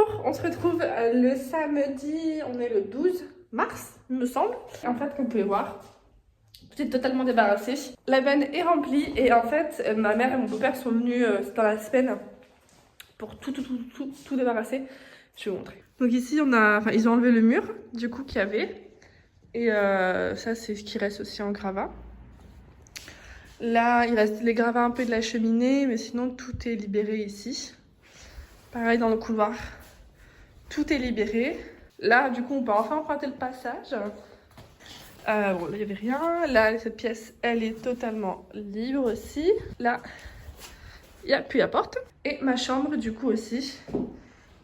Bonjour, on se retrouve le samedi, on est le 12 mars, il me semble. En fait, comme vous pouvez voir, tout est totalement débarrassé. La benne est remplie et en fait, ma mère et mon beau-père sont venus dans la semaine pour tout débarrasser. Je vais vous montrer. Donc ici, ils ont enlevé le mur, du coup, qu'il y avait. Et ça, c'est ce qui reste aussi en gravat. Là, il reste les gravats un peu de la cheminée, mais sinon, tout est libéré ici. Pareil dans le couloir, tout est libéré. Là, du coup, on peut enfin emprunter le passage. Bon, là, il n'y avait rien. Là, cette pièce, elle est totalement libre aussi. Là, il n'y a plus la porte. Et ma chambre, du coup, aussi,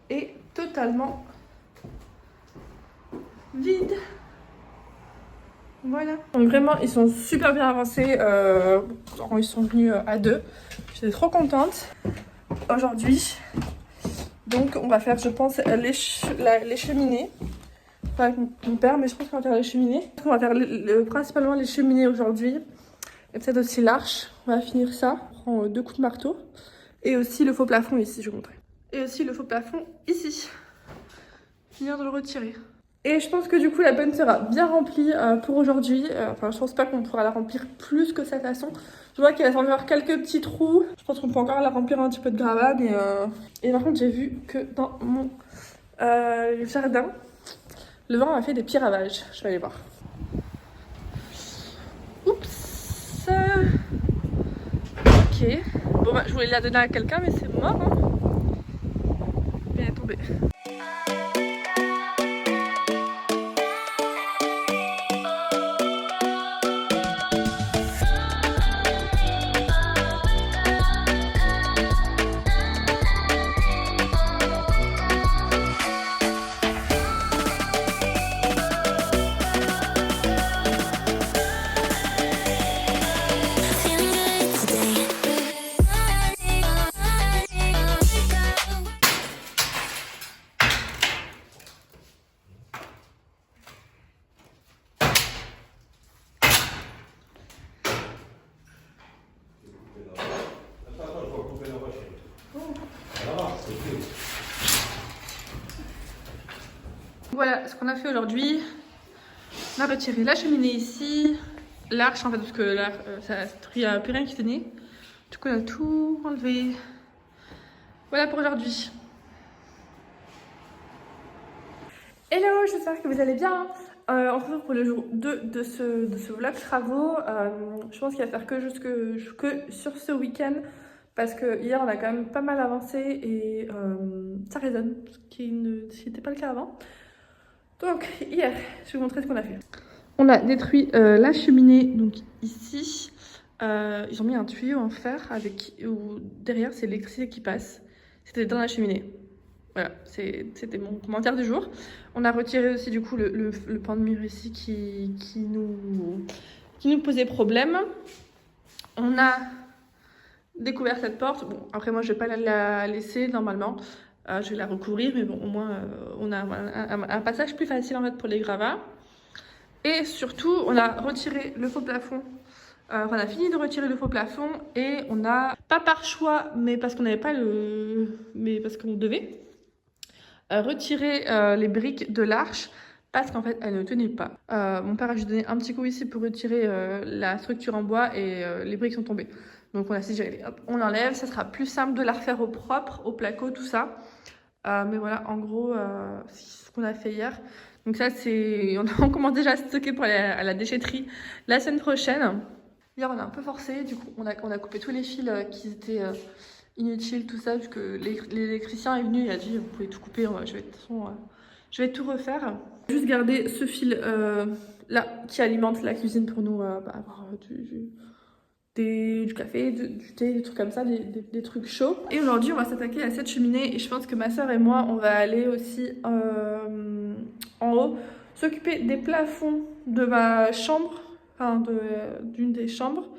est totalement vide. Voilà. Donc vraiment, ils sont super bien avancés. Ils sont venus à deux. J'étais trop contente. Aujourd'hui, donc on va faire, je pense, les cheminées. Pas avec mon père, mais je pense qu'on va faire les cheminées. On va faire principalement les cheminées aujourd'hui. Et peut-être aussi l'arche. On va finir ça. On prend 2 coups de marteau. Et aussi le faux plafond ici, je vais vous montrer. Et aussi le faux plafond ici. Finir de le retirer. Et je pense que du coup la benne sera bien remplie pour aujourd'hui. Enfin, je pense pas qu'on pourra la remplir plus que cette façon. Je vois qu'il reste encore quelques petits trous. Je pense qu'on peut encore la remplir un petit peu de gravat. Mais Et par contre, j'ai vu que dans mon jardin, le vent a fait des petits ravages. Je vais aller voir. Oups. Ok. Bon, bah, je voulais la donner à quelqu'un, mais c'est mort. Hein. Elle est tombée. Voilà ce qu'on a fait aujourd'hui. On a retiré la cheminée ici, l'arche en fait, parce que là, il n'y a plus rien qui tenait. Du coup, on a tout enlevé. Voilà pour aujourd'hui. Hello, j'espère que vous allez bien. On se retrouve pour le jour 2 de ce vlog travaux. Je pense qu'il va faire que sur ce week-end. Parce que hier, on a quand même pas mal avancé et ça résonne, ce qui n'était pas le cas avant. Donc hier, je vais vous montrer ce qu'on a fait. On a détruit la cheminée, donc ici. Ils ont mis un tuyau en fer où derrière c'est l'électricité qui passe. C'était dans la cheminée. Voilà, c'était mon commentaire du jour. On a retiré aussi du coup le pan de mur ici qui nous posait problème. On a découvert cette porte. Bon, après moi je vais pas la laisser normalement. Je vais la recouvrir, mais bon, au moins on a un passage plus facile en fait pour les gravats. Et surtout, on a retiré le faux plafond. On a fini de retirer le faux plafond et on a, pas par choix, mais parce qu'on n'avait pas mais parce qu'on devait retirer les briques de l'arche parce qu'en fait, elles ne tenaient pas. Mon père a juste donné un petit coup ici pour retirer la structure en bois et les briques sont tombées. Donc on a dit, hop, on l'enlève, ça sera plus simple de la refaire au propre, au placo, tout ça. Mais voilà, en gros, c'est ce qu'on a fait hier. Donc ça, on commence déjà à stocker pour aller à la déchetterie la semaine prochaine. Hier, on a un peu forcé. Du coup, on a coupé tous les fils qui étaient inutiles, tout ça, parce que l'électricien est venu, il a dit, vous pouvez tout couper. De toute façon, je vais tout refaire. Juste garder ce fil là qui alimente la cuisine pour nous avoir du café, du thé, des trucs comme ça, des trucs chauds. Et aujourd'hui, on va s'attaquer à cette cheminée et je pense que ma soeur et moi, on va aller aussi en haut, s'occuper des plafonds de ma chambre, enfin d'une des chambres.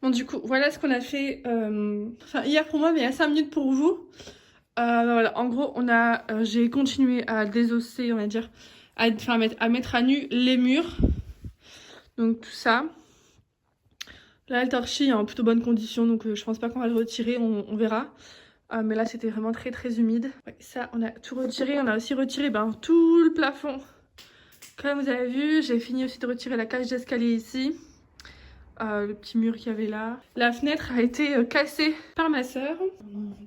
Bon du coup voilà ce qu'on a fait enfin hier pour moi mais il y a 5 minutes pour vous. Voilà, en gros j'ai continué à désosser on va dire, à mettre à nu les murs. Donc tout ça. Là le torchis est en plutôt bonne condition donc je pense pas qu'on va le retirer, on verra. Mais là c'était vraiment très très humide. Ouais, ça on a tout retiré, on a aussi retiré tout le plafond. Comme vous avez vu, j'ai fini aussi de retirer la cage d'escalier ici. Le petit mur qu'il y avait là. La fenêtre a été cassée par ma soeur.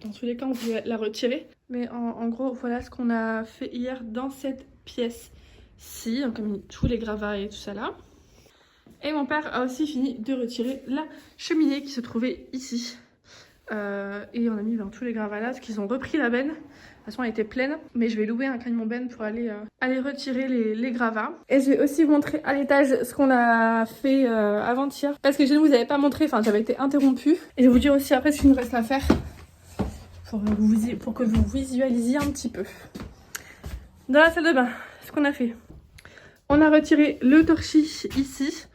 Dans tous les cas on voulait la retirer. Mais en gros voilà ce qu'on a fait hier dans cette pièce-ci. Donc on a mis tous les gravats et tout ça là. Et mon père a aussi fini de retirer la cheminée qui se trouvait ici. Et on a mis tous les gravats là parce qu'ils ont repris la benne. De toute façon elle était pleine, mais je vais louer un camion benne pour aller retirer les gravats. Et je vais aussi vous montrer à l'étage ce qu'on a fait avant-hier. Parce que je ne vous avais pas montré, enfin j'avais été interrompue. Et je vais vous dire aussi après ce qu'il nous reste à faire pour que vous visualisiez un petit peu. Dans la salle de bain, ce qu'on a fait. On a retiré le torchis ici.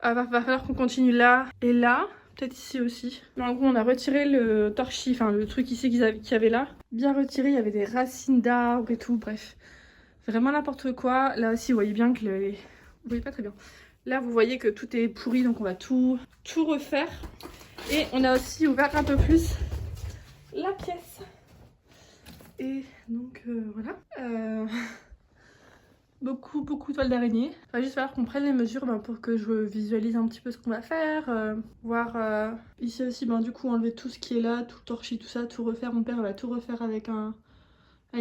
Va falloir qu'on continue là et là. Peut-être ici aussi. Mais en gros, on a retiré le torchis, enfin le truc ici qu'il y avait là. Bien retiré, il y avait des racines d'arbres et tout, bref. Vraiment n'importe quoi. Là aussi, vous voyez bien que vous voyez pas très bien. Là, vous voyez que tout est pourri, donc on va tout refaire. Et on a aussi ouvert un peu plus la pièce. Et donc, voilà. Beaucoup de toiles d'araignée. Il va juste falloir qu'on prenne les mesures pour que je visualise un petit peu ce qu'on va faire. Voir ici aussi, du coup, enlever tout ce qui est là, tout le torchis, tout ça, tout refaire. Mon père va tout refaire avec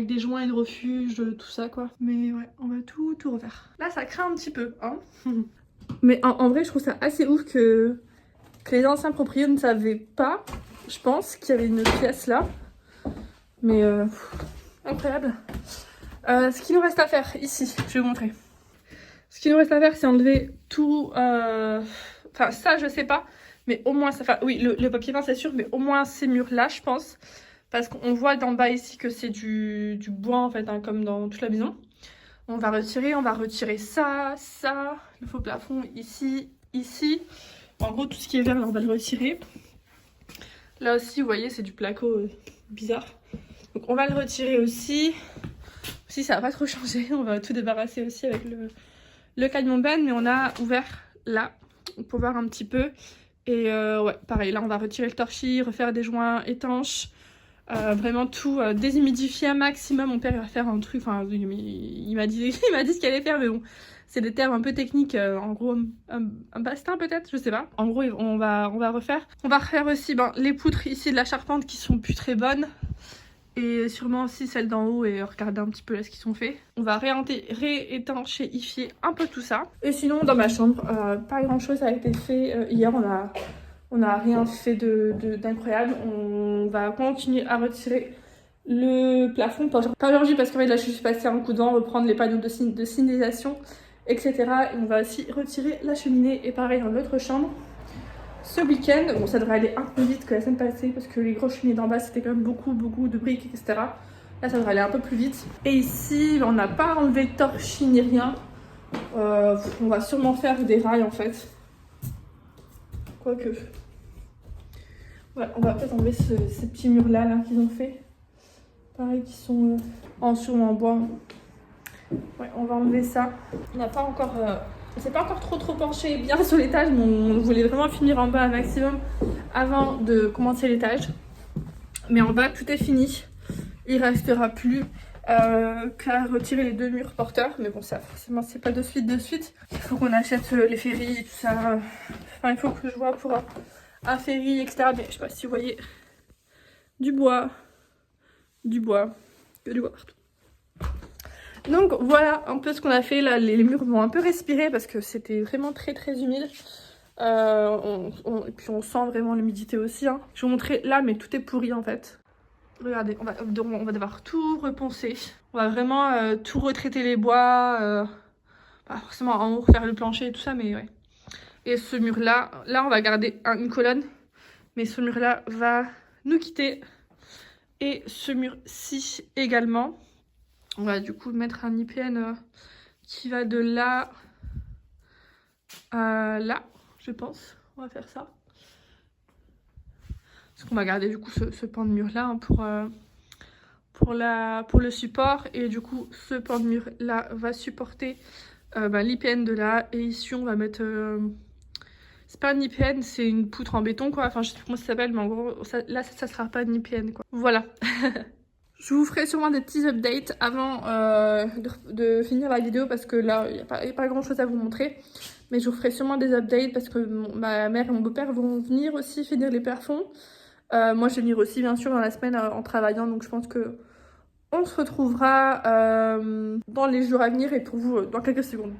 des joints et de refuge, tout ça quoi. Mais ouais, on va tout refaire. Là, ça craint un petit peu, hein. Mais en vrai, je trouve ça assez ouf que les anciens propriétaires ne savaient pas, je pense, qu'il y avait une pièce là. Mais incroyable. Ce qu'il nous reste à faire ici, je vais vous montrer. Ce qu'il nous reste à faire, c'est enlever tout. Enfin, ça, je sais pas. Mais au moins, oui, le papier peint, c'est sûr. Mais au moins ces murs-là, je pense. Parce qu'on voit d'en bas ici que c'est du bois, en fait, comme dans toute la maison. On va retirer ça, le faux plafond ici, ici. En gros, tout ce qui est vert, là, on va le retirer. Là aussi, vous voyez, c'est du placo bizarre. Donc, on va le retirer aussi. Si ça va pas trop changer, on va tout débarrasser aussi avec le camion benne, mais on a ouvert là pour voir un petit peu. Et ouais, pareil, là on va retirer le torchis, refaire des joints étanches, vraiment tout déshumidifier un maximum. Mon père il va faire un truc, enfin il m'a dit ce qu'il allait faire, mais bon, c'est des termes un peu techniques, en gros un bastin peut-être, je sais pas. En gros on va refaire. On va refaire aussi les poutres ici de la charpente qui sont plus très bonnes. Et sûrement aussi celles d'en haut et regarder un petit peu là ce qu'ils sont faits. On va réétanchéifier un peu tout ça. Et sinon dans ma chambre, pas grand chose a été fait. Hier on a rien fait d'incroyable. On va continuer à retirer le plafond. Pas aujourd'hui parce qu'en fait là je suis passée un coup de vent, reprendre les panneaux de signalisation, etc. Et on va aussi retirer la cheminée et pareil dans l'autre chambre. Ce week-end, bon ça devrait aller un peu vite que la semaine passée parce que les grosses cheminées d'en bas c'était quand même beaucoup de briques etc. Là ça devrait aller un peu plus vite. Et ici on n'a pas enlevé de torchis ni rien. On va sûrement faire des rails en fait. Quoique. Ouais, on va peut-être enlever ces petits murs là qu'ils ont fait. Pareil qui sont sûrement en bois. Ouais, on va enlever ça. On n'a pas encore... On s'est pas encore trop penché bien sur l'étage, mais on voulait vraiment finir en bas un maximum avant de commencer l'étage. Mais en bas, tout est fini. Il restera plus qu'à retirer les 2 murs porteurs. Mais bon, ça, forcément, c'est pas de suite. Il faut qu'on achète les ferries et tout ça. Enfin, il faut que je vois pour un ferry, etc. Mais je sais pas si vous voyez du bois, que du bois partout. Donc voilà un peu ce qu'on a fait là, les murs vont un peu respirer parce que c'était vraiment très humide. Et puis on sent vraiment l'humidité aussi. Hein. Je vais vous montrer là mais tout est pourri en fait. Regardez, on va devoir tout reponcer. On va vraiment tout retraiter les bois. Pas forcément en haut refaire le plancher et tout ça mais ouais. Et ce mur là on va garder une colonne. Mais ce mur là va nous quitter. Et ce mur-ci également. On va du coup mettre un IPN qui va de là à là, je pense. On va faire ça. Parce qu'on va garder du coup ce pan de mur là hein, pour le support. Et du coup ce pan de mur là va supporter l'IPN de là. Et ici on va mettre... c'est pas un IPN, c'est une poutre en béton quoi. Enfin je sais plus comment ça s'appelle mais en gros ça sera pas un IPN quoi. Voilà. Je vous ferai sûrement des petits updates avant de finir la vidéo parce que là il n'y a pas grand chose à vous montrer. Mais je vous ferai sûrement des updates parce que ma mère et mon beau-père vont venir aussi finir les plafonds. Moi je vais venir aussi bien sûr dans la semaine en travaillant, donc je pense que on se retrouvera dans les jours à venir et pour vous dans quelques secondes.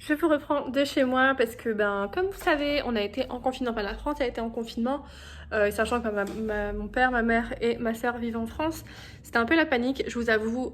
Je vous reprends de chez moi parce que comme vous savez on a été en confinement, enfin la France a été en confinement, sachant que mon père, ma mère et ma soeur vivent en France. C'était un peu la panique, je vous avoue,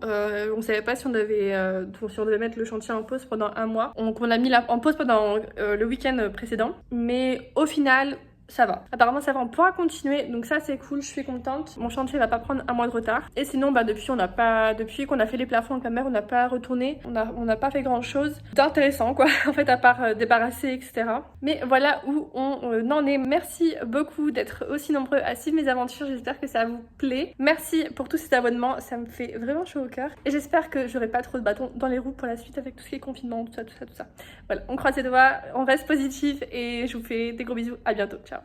on savait pas si on devait mettre le chantier en pause pendant un mois. Donc on a mis en pause pendant le week-end précédent, mais au final ça va. Apparemment ça va, on pourra continuer, donc ça c'est cool, je suis contente. Mon chantier va pas prendre un mois de retard. Et sinon depuis qu'on a fait les plafonds avec ma mère, on n'a pas retourné, on n'a pas fait grand chose d'intéressant quoi, en fait à part débarrasser etc. Mais voilà où on en est. Merci beaucoup d'être aussi nombreux à suivre mes aventures, j'espère que ça vous plaît. Merci pour tous ces abonnements, ça me fait vraiment chaud au cœur. Et j'espère que j'aurai pas trop de bâtons dans les roues pour la suite avec tout ce qui est confinement, tout ça. Voilà, on croise les doigts, on reste positif et je vous fais des gros bisous, à bientôt, ciao.